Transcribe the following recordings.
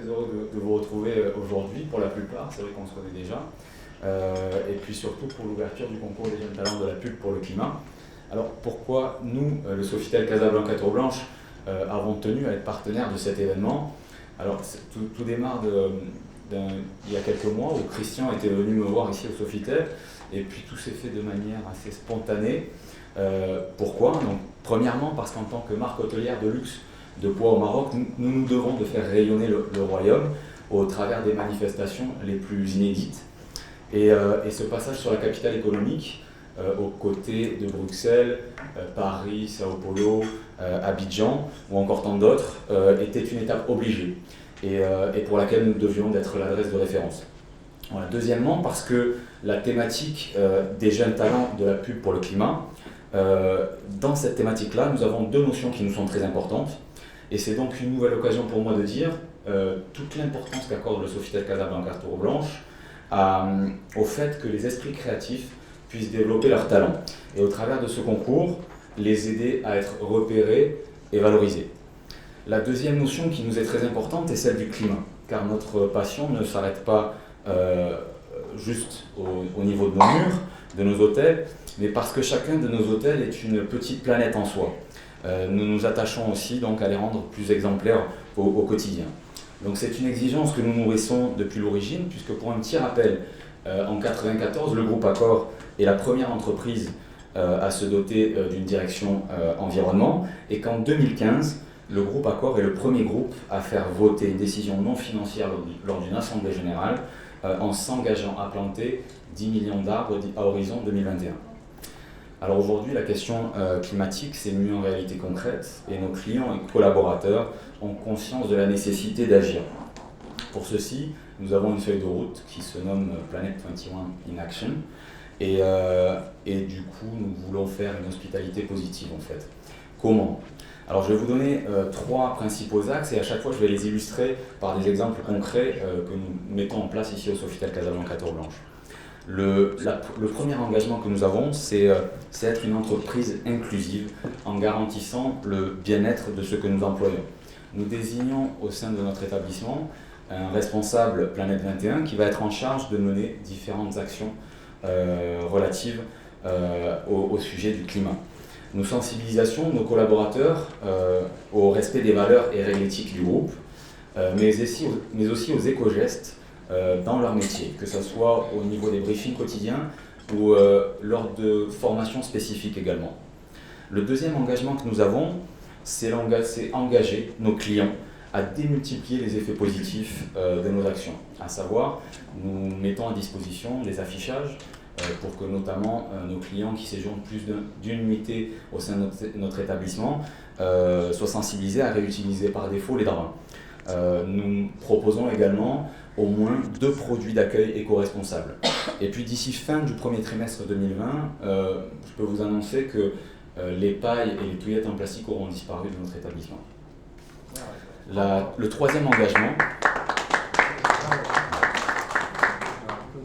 très heureux de vous retrouver aujourd'hui, pour la plupart, c'est vrai qu'on se connaît déjà, et puis surtout pour l'ouverture du concours des jeunes talents de la pub pour le climat. Alors pourquoi nous, le Sofitel Casablanca Tour Blanche, avons tenu à être partenaires de cet événement? Alors tout démarre il y a quelques mois où Christian était venu me voir ici au Sofitel, et puis tout s'est fait de manière assez spontanée. Pourquoi? Donc, premièrement parce qu'en tant que marque hôtelière de luxe de poids au Maroc, nous devons de faire rayonner le royaume au travers des manifestations les plus inédites. Et ce passage sur la capitale économique, aux côtés de Bruxelles, Paris, Sao Paulo, Abidjan ou encore tant d'autres, était une étape obligée et pour laquelle nous devions d'être l'adresse de référence. Voilà. Deuxièmement, parce que la thématique des jeunes talents de la pub pour le climat, dans cette thématique-là, nous avons deux notions qui nous sont très importantes. Et c'est donc une nouvelle occasion pour moi de dire toute l'importance qu'accorde le Sofitel Casablanca Tour Blanche au fait que les esprits créatifs puissent développer leurs talents. Et au travers de ce concours, les aider à être repérés et valorisés. La deuxième notion qui nous est très importante est celle du climat, car notre passion ne s'arrête pas juste au niveau de nos murs, de nos hôtels, mais parce que chacun de nos hôtels est une petite planète en soi. Nous nous attachons aussi donc à les rendre plus exemplaires au quotidien. Donc c'est une exigence que nous nourrissons depuis l'origine, puisque pour un petit rappel, en 1994, le groupe Accor est la première entreprise à se doter d'une direction environnement, et qu'en 2015, le groupe Accor est le premier groupe à faire voter une décision non financière lors d'une assemblée générale en s'engageant à planter 10 millions d'arbres à horizon 2021. Alors aujourd'hui, la question climatique s'est mue en réalité concrète et nos clients et collaborateurs ont conscience de la nécessité d'agir. Pour ceci, nous avons une feuille de route qui se nomme Planet 21 in Action et du coup, nous voulons faire une hospitalité positive en fait. Comment? Alors je vais vous donner trois principaux axes et à chaque fois je vais les illustrer par des exemples concrets que nous mettons en place ici au Sofitel Casablanca Tour Blanche. Le premier engagement que nous avons, c'est être une entreprise inclusive en garantissant le bien-être de ceux que nous employons. Nous désignons au sein de notre établissement un responsable Planète 21 qui va être en charge de mener différentes actions relatives au sujet du climat. Nous sensibilisons nos collaborateurs au respect des valeurs et règles éthiques du groupe, mais aussi aux éco-gestes dans leur métier, que ce soit au niveau des briefings quotidiens ou lors de formations spécifiques également. Le deuxième engagement que nous avons, c'est engager nos clients à démultiplier les effets positifs de nos actions. À savoir, nous mettons à disposition des affichages pour que notamment nos clients qui séjournent plus d'une nuitée au sein de notre établissement soient sensibilisés à réutiliser par défaut les draps. Nous proposons également au moins 2 produits d'accueil éco-responsables. Et puis d'ici fin du premier trimestre 2020, je peux vous annoncer que les pailles et les touillettes en plastique auront disparu de notre établissement. Le troisième engagement,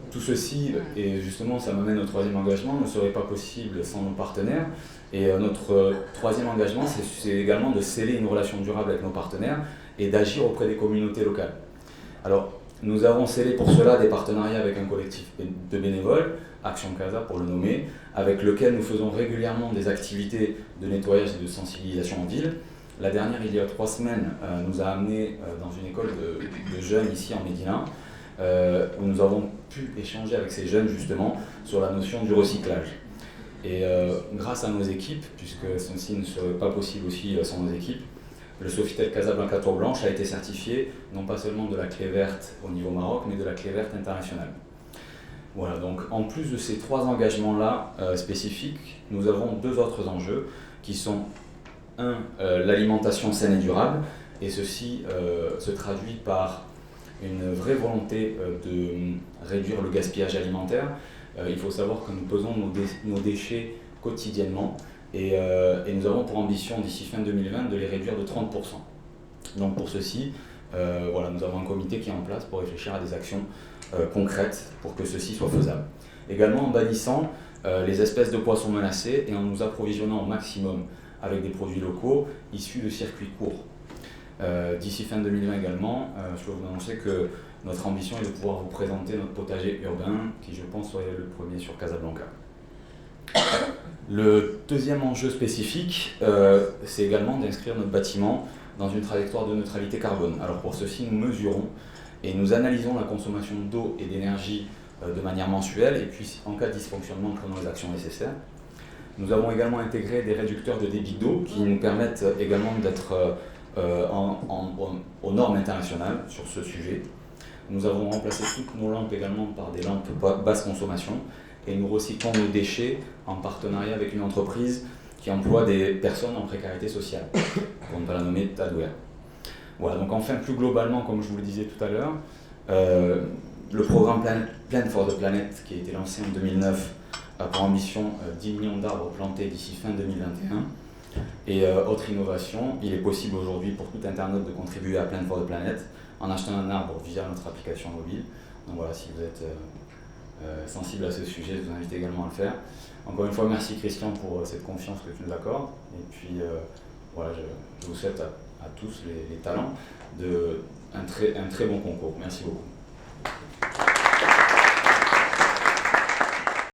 tout ceci, et justement ça m'amène au troisième engagement, ne serait pas possible sans nos partenaires. Et notre troisième engagement, c'est également de sceller une relation durable avec nos partenaires et d'agir auprès des communautés locales. Alors, nous avons scellé pour cela des partenariats avec un collectif de bénévoles, Action Casa pour le nommer, avec lequel nous faisons régulièrement des activités de nettoyage et de sensibilisation en ville. La dernière, il y a 3 semaines, nous a amenés dans une école de jeunes ici en Médina, où nous avons pu échanger avec ces jeunes justement sur la notion du recyclage. Et grâce à nos équipes, puisque ceci ne serait pas possible aussi sans nos équipes, le Sofitel Casablanca Tour Blanche a été certifié non pas seulement de la clé verte au niveau Maroc, mais de la clé verte internationale. Voilà, donc en plus de ces 3 engagements-là spécifiques, nous avons 2 autres enjeux qui sont l'alimentation saine et durable, et ceci se traduit par une vraie volonté de réduire le gaspillage alimentaire. Il faut savoir que nous pesons nos déchets quotidiennement et nous avons pour ambition d'ici fin 2020 de les réduire de 30%. Donc pour ceci, voilà, nous avons un comité qui est en place pour réfléchir à des actions concrètes pour que ceci soit faisable. Également en bannissant les espèces de poissons menacées et en nous approvisionnant au maximum avec des produits locaux issus de circuits courts. D'ici fin 2020 également, je peux vous annoncer que notre ambition est de pouvoir vous présenter notre potager urbain, qui je pense serait le premier sur Casablanca. Le deuxième enjeu spécifique, c'est également d'inscrire notre bâtiment dans une trajectoire de neutralité carbone. Alors pour ceci, nous mesurons et nous analysons la consommation d'eau et d'énergie de manière mensuelle, et puis en cas de dysfonctionnement, nous prenons les actions nécessaires. Nous avons également intégré des réducteurs de débit d'eau qui nous permettent également d'être aux normes internationales sur ce sujet. Nous avons remplacé toutes nos lampes également par des lampes basse consommation, et nous recyclons nos déchets en partenariat avec une entreprise qui emploie des personnes en précarité sociale, pour ne pas la nommer Tadware. Voilà, donc enfin plus globalement, comme je vous le disais tout à l'heure, le programme Plan for the Planet, qui a été lancé en 2009, a pour ambition 10 millions d'arbres plantés d'ici fin 2021. Et autre innovation, il est possible aujourd'hui pour tout internaute de contribuer à Plan for the Planet en achetant un arbre via notre application mobile. Donc voilà, si vous êtes sensible à ce sujet, je vous invite également à le faire. Encore une fois, merci Christian pour cette confiance que tu nous accordes. Et puis voilà, je vous souhaite à tous les talents un très bon concours. Merci beaucoup.